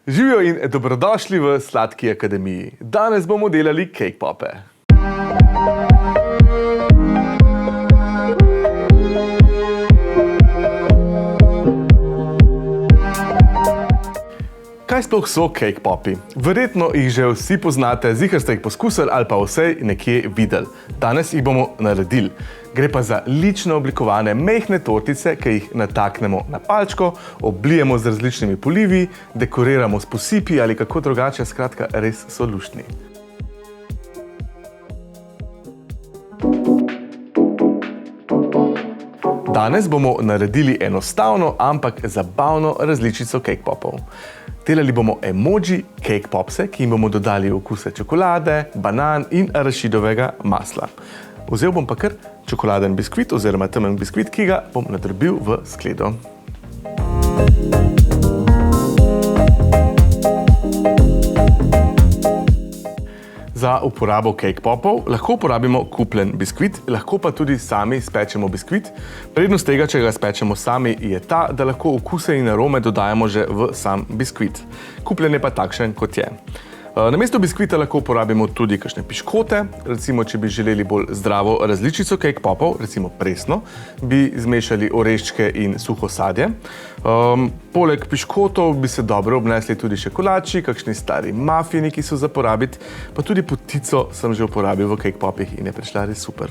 Živijo in dobrodošli v Sladki akademiji. Danes bomo delali cake pope. Kaj sploh so cake popi? Verjetno jih že vsi poznate, ziher ste jih poskusili ali pa vsej nekje videli. Danes jih bomo naredili. Gre pa za lično oblikovane mehne tortice, ki jih nataknemo na palčko, oblijemo z različnimi polivi, dekoriramo s posipi ali kako drugače, skratka, res so luštni. Danes bomo naredili enostavno, ampak zabavno različico cake popov. Delali bomo emoji cake popse, ki jim bomo dodali okuse čokolade, banan in arašidovega masla. Vzel bom pa kar čokoladen biskvit oziroma temen biskvit, ki ga bom nadrobil v skledo. Za uporabo cake popov lahko uporabimo kupljen biskvit, lahko pa tudi sami spečemo biskvit. Prednost tega, če ga spečemo sami, je ta, da lahko okuse in arome dodajamo že v sam biskvit. Kupljen je pa takšen, kot je. Namesto biskvita lahko uporabimo tudi kakšne piškote, recimo, če bi želeli bolj zdravo različico cake popov, recimo presno, bi zmešali oreščke in suho sadje. Poleg piškotov bi se dobro obnesli tudi še kolači, kakšni stari mafini, ki so za porabiti, pa tudi potico sem že uporabil v cake popih in je prišla res super.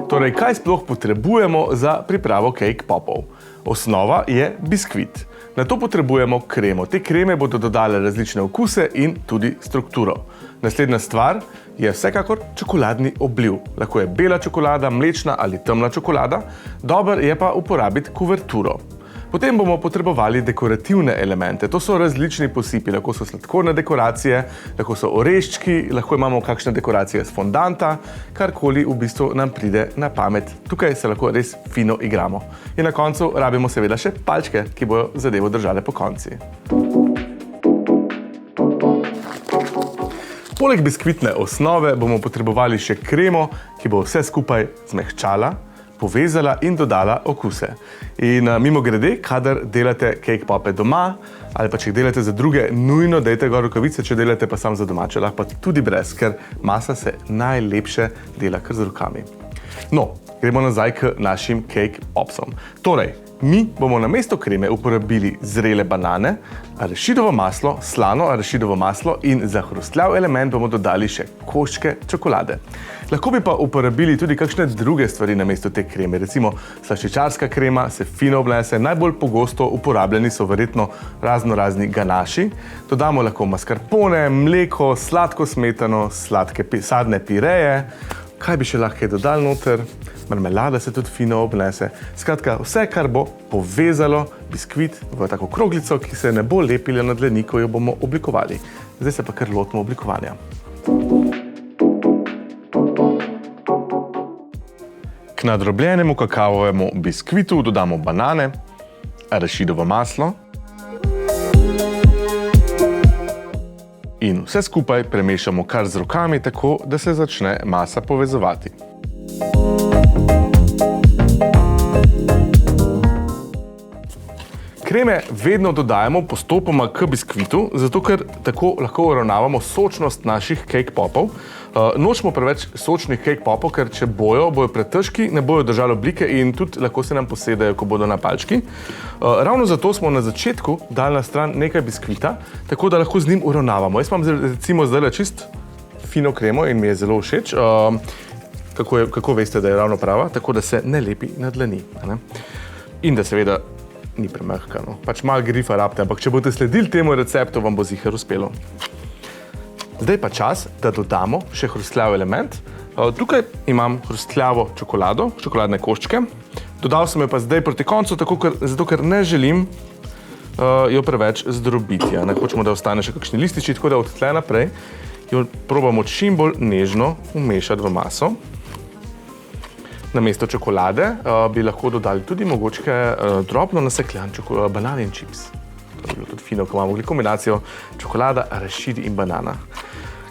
Torej, kaj sploh potrebujemo za pripravo cake popov? Osnova je biskvit. Na to potrebujemo kremo. Te kreme bodo dodale različne okuse in tudi strukturo. Naslednja stvar je vsekakor čokoladni obliv. Lahko je bela čokolada, mlečna ali temna čokolada. Dobro je pa uporabiti kuverturo. Potem bomo potrebovali dekorativne elemente. To so različni posipi. Lahko so sladkorne dekoracije, lahko so oreščki, lahko imamo kakšne dekoracije s fondanta, karkoli v bistvu nam pride na pamet. Tukaj se lahko res fino igramo. In na koncu rabimo seveda še palčke, ki bojo zadevo držale po konci. Poleg biskvitne osnove bomo potrebovali še kremo, ki bo vse skupaj zmehčala, povezala in dodala okuse. In mimogrede, kadar delate cake pope doma, ali pa če jih delate za druge, nujno dajte gor rokavice, če delate pa sam za domače, lahko pa tudi brez, ker masa se najlepše dela kar z rokami. No, gremo nazaj k našim cake popsom. Torej, mi bomo namesto kreme uporabili zrele banane, arašidovo maslo, slano arašidovo maslo in za hrustljav element bomo dodali še koščke čokolade. Lahko bi pa uporabili tudi kakšne druge stvari namesto te kreme, recimo slaščičarska krema se fino obnese, najbolj pogosto uporabljeni so verjetno razni ganaši. Dodamo lahko mascarpone, mleko, sladko smetano, sladke sadne pireje. Kaj bi še lahko dodali noter? Marmelada se tudi fino obnese. Skratka, vse, kar bo povezalo biskvit v tako kroglico, ki se ne bo lepila na dlani, ko jo bomo oblikovali. Zdaj se pa kar lotimo oblikovanja. K nadrobljenemu kakavovemu biskvitu dodamo banane, arašidovo maslo in vse skupaj premešamo kar z rokami, tako da se začne masa povezovati. Kreme vedno dodajamo postopoma k biskvitu, zato ker tako lahko uravnavamo sočnost naših cake popov. Nočemo preveč sočnih cake popov, ker če bojo pretežki, ne bojo držali oblike in tudi lahko se nam posedajo, ko bodo na palčki. Ravno zato smo na začetku dali na stran nekaj biskvita, tako da lahko z njim uravnavamo. Jaz imam recimo zdaj čist fino kremo in mi je zelo všeč. Kako veste, da je ravno prava, tako da se ne lepi na dlani. In da seveda ni premehka, no. Pač malo grifa rabite, ampak če boste sledili temu receptu, vam bo ziher uspelo. Zdaj pa čas, da dodamo še hrustljav element. Tukaj imam hrustljavo čokolado, čokoladne koščke. Dodal sem jo pa zdaj proti koncu, zato ker ne želim jo preveč zdrobiti. Hočemo, da ostane še kakšni lističi, tako da od tle naprej jo probamo čim bolj nežno umešati v maso. Namesto čokolade bi lahko dodali tudi mogoče drobno nasekljan banan in čips. To bi bilo tudi fino, ko imamo kombinacijo čokolada, arašid in banana.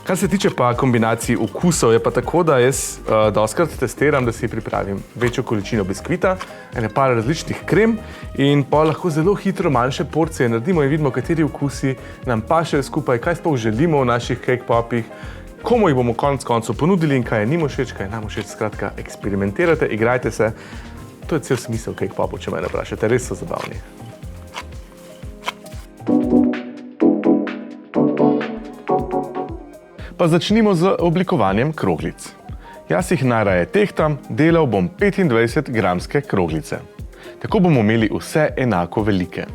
Kar se tiče pa kombinacij okusov, je pa tako, da jaz dostikrat testiram, da si pripravim večjo količino biskvita, par različnih krem in pa lahko zelo hitro manjše porcije naredimo in vidimo, kateri okusi nam pašejo skupaj, kaj sploh želimo v naših cake popih, komu jih bomo konec koncev ponudili in kaj je njim všeč, kaj je nam všeč. Skratka, eksperimentirajte, igrajte se. To je cel smisel cake popov, če me vprašate, res so zabavni. Pa začnimo z oblikovanjem kroglic. Jaz jih najraje tehtam, delal bom 25-gramske kroglice. Tako bomo imeli vse enako velike.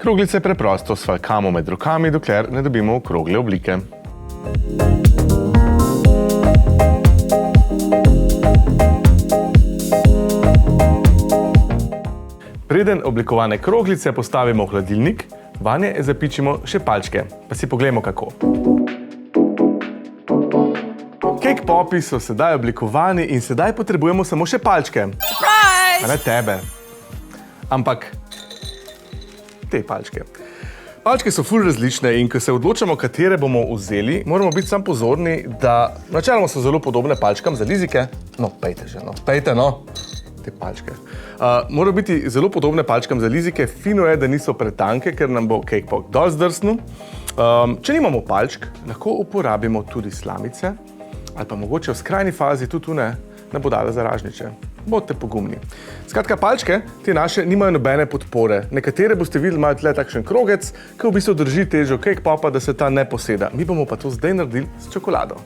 Kroglice preprosto svaljkamo med rokami, dokler ne dobimo okrogle oblike. Preden oblikovane kroglice postavimo v hladilnik, vanje zapičimo še palčke, pa si poglejmo kako. Cake popi so sedaj oblikovani in sedaj potrebujemo samo še palčke. Surprise! A ne tebe, ampak te palčke. Palčke so ful različne in ko se odločamo, katere bomo vzeli, moramo biti sam pozorni, da načeloma so zelo podobne palčkam za lizike. No, pejte že, no. Pejte, no. Te palčke. Morajo biti zelo podobne palčkam za lizike. Fino je, da niso pretanke, ker nam bo cake pop dosti zdrsnil. Če nimamo palčk, lahko uporabimo tudi slamice ali pa mogoče v skrajni fazi tudi nabodale za ražnjiče. Bodite pogumni. Skratka, palčke, te naše, nimajo nobene podpore. Nekatere boste videli, imajo tle takšen krogec, ki v bistvu drži težo cake popa, da se ta ne poseda. Mi bomo pa to zdaj naredili s čokolado.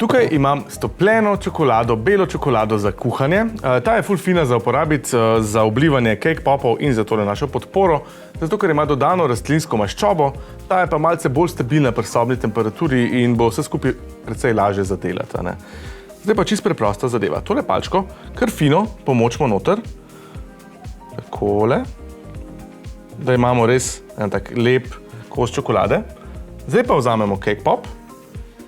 Tukaj imam stopljeno čokolado, belo čokolado za kuhanje. Ta je ful fina za uporabiti za oblivanje cake popov in za tole našo podporo, zato ker ima dodano rastlinsko maščobo, ta je pa malce bolj stabilna pri sobni temperaturi in bo vse skupaj precej lažje zadelati. Zdaj pa čisto preprosta zadeva. Tole palčko kar fino pomočimo noter, takole, da imamo res en tak lep kos čokolade. Zdaj pa vzamemo cake pop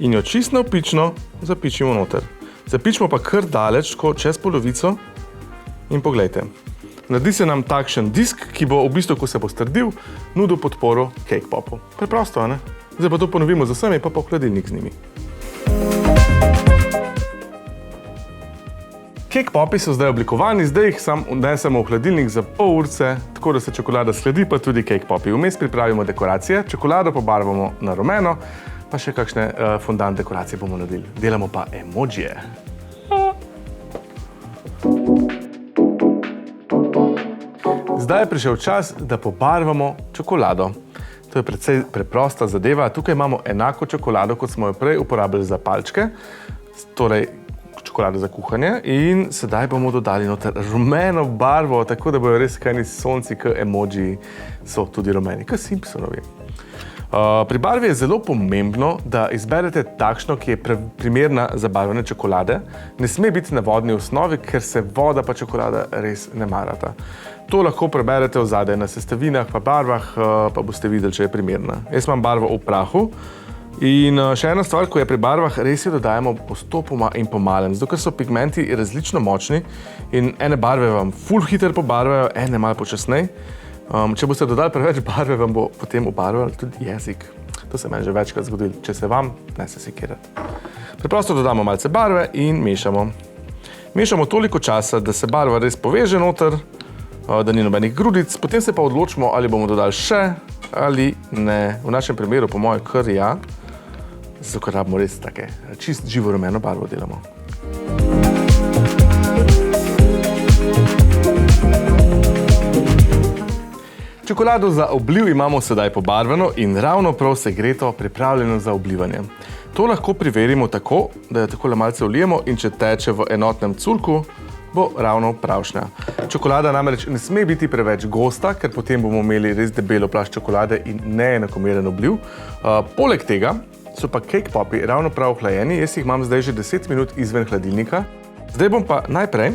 in jo čisto navpično zapičimo noter. Zapičimo pa kar daleč, čez polovico in poglejte. Naredi se nam takšen disk, ki bo v bistvu, ko se bo strdil, nudil podporo cake popu. Preprosto, ne? Zdaj pa to ponovimo z vsemi, pa v hladilnik z njimi. Cake popi so zdaj oblikovani, zdaj jih odnesemo v hladilnik za pol urce, tako da se čokolada sledi, pa tudi cake popi. Vmes pripravimo dekoracije, čokolado pobarvamo na rumeno, pa še kakšne fondant dekoracije bomo naredili. Delamo pa emojije. Zdaj je prišel čas, da pobarvamo čokolado. To je precej preprosta zadeva. Tukaj imamo enako čokolado, kot smo jo prej uporabili za palčke, torej čokolado za kuhanje, in sedaj bomo dodali noter rumeno barvo, tako da bojo res kajni sonci, k emojiji so tudi rumeni, k Simpsonovi. Pri barvi je zelo pomembno, da izberete takšno, ki je primerna za barvene čokolade. Ne sme biti na vodni osnovi, ker se voda pa čokolada res ne marata. To lahko preberete zadaj na sestavinah pa barvah, pa boste videli, če je primerna. Jaz imam barvo v prahu in še ena stvar, ko je pri barvah, res jo dodajamo postopoma in pomalem, zato ker so pigmenti različno močni in ene barve vam ful hitro pobarvajo, ene malo počasneje. Če boste dodali preveč barve, vam bo potem obarval tudi jezik. To se meni že večkrat zgodilo. Če se vam, ne se sekirati. Preprosto dodamo malce barve in mešamo. Mešamo toliko časa, da se barva res poveže noter, da ni nobenih grudic, potem se pa odločimo, ali bomo dodali še ali ne. V našem primeru, po mojem, kar ja, zato ker rabimo res take čist živo rumeno barvo delamo. Čokolado za obliv imamo sedaj pobarvano in ravno prav segreto, pripravljeno za oblivanje. To lahko preverimo tako, da jo takole malce vlijemo in če teče v enotnem curku, bo ravno pravšnja. Čokolada namreč ne sme biti preveč gosta, ker potem bomo imeli res debelo plast čokolade in neenakomeren obliv. Poleg tega so pa cake popi ravno prav hlajeni, jaz jih imam zdaj že 10 minut izven hladilnika. Zdaj bom pa najprej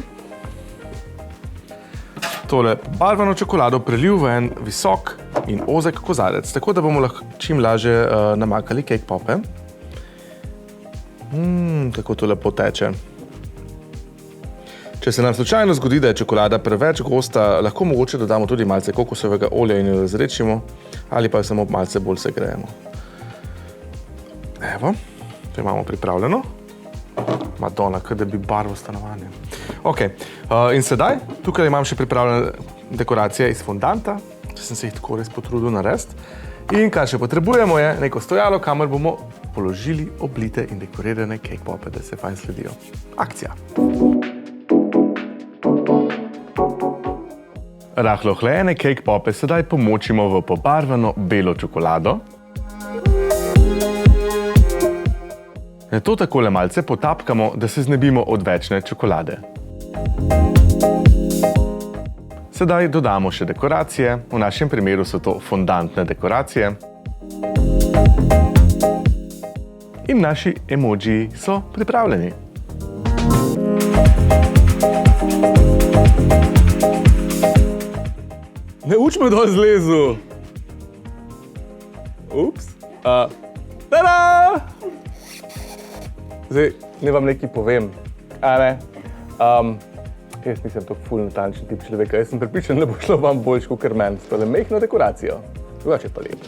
tole barvano čokolado prelil v en visok in ozek kozarec, tako da bomo lahko čim lažje namakali cake pope. Kako to lepo teče. Če Če se nam slučajno zgodi, da je čokolada preveč gosta, lahko mogoče dodamo tudi malce kokosovega olja in jo razredčimo ali pa jo samo malce bolj segrejemo. Evo, to imamo pripravljeno. Madonna, kaj da bi barvo stanovanja. Ok, in sedaj, tukaj imam še pripravljene dekoracije iz fondanta, če sem se jih tako res potrudil narediti. In kar še potrebujemo je neko stojalo, kamor bomo položili oblite in dekorirane cake pope, da se fajn sledijo. Akcija! Rahlo hlajene cake pope sedaj pomočimo v pobarvano belo čokolado. To takole malce potapkamo, da se znebimo odvečne čokolade. Sedaj dodamo še dekoracije, v našem primeru so to fondantne dekoracije. In naši emojiji so pripravljeni. Ne uč me dol zlezu! Ups! Tada! Zdaj, ne vam nekaj povem, a ne? Jaz nisem tako ful natančen tip človeka, jaz sem pripričan, da bo šlo vam boljš kakor meni s tole mehno dekoracijo. Drugače pa lep.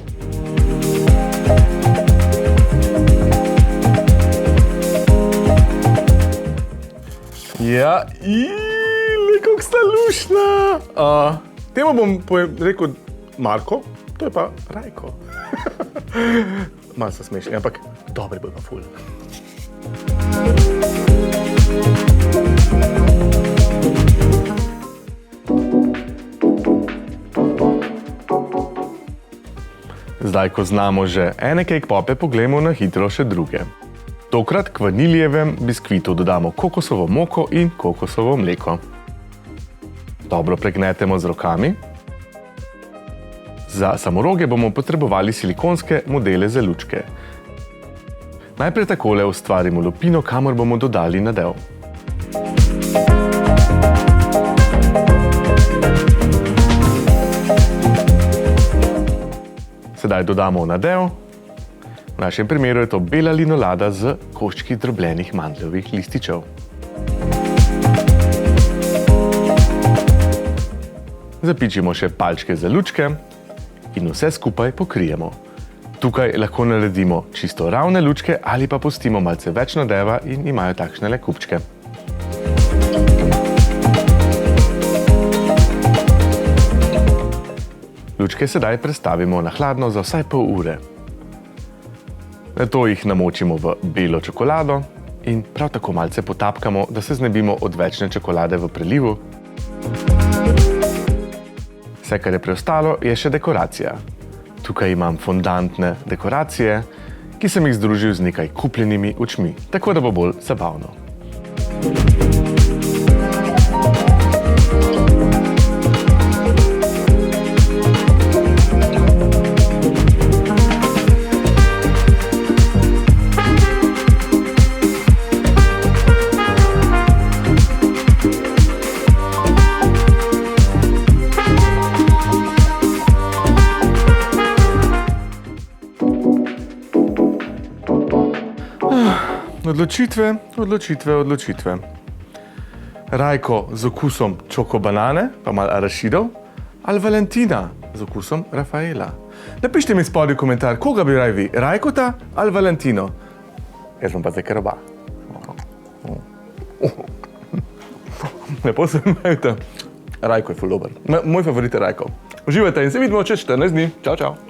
Ja, kako sta lušna! Temu bom rekel Marko, to je pa Rajko. Malo so smešni, ampak dobri bo pa ful. Zdaj, ko znamo že ene cake pope, poglejmo na hitro še druge. Tokrat k vaniljevem biskvitu dodamo kokosovo moko in kokosovo mleko. Dobro pregnetemo z rokami. Za samoroge bomo potrebovali silikonske modele za lučke. Najprej takole ustvarimo lupino, kamor bomo dodali nadev. Sedaj dodamo nadev. V našem primeru je to bela linolada z koščki drobljenih mandljevih lističev. Zapičimo še palčke za lučke in vse skupaj pokrijemo. Tukaj lahko naredimo čisto ravne lučke ali pa pustimo malce več nadeva in imajo takšnele kupčke. Lučke sedaj prestavimo na hladno za vsaj pol ure. Nato jih namočimo v belo čokolado in prav tako malce potapkamo, da se znebimo odvečne čokolade v prelivu. Vse, kar je preostalo, je še dekoracija. Tukaj imam fondantne dekoracije, ki sem jih združil z nekaj kupljenimi očmi, tako da bo bolj zabavno. Odločitve. Rajko z okusom čokobanane, pa malo arašidov, ali Valentina z okusom Rafaela. Napišite mi spodaj komentar, koga bi raj vi, Rajkota ali Valentino? Jaz bom pa zdaj kar oba. Lepo se imajte. Rajko je ful dober. Moj favorit je Rajko. Uživajte in se vidimo čez 14 dni. Čau, čau.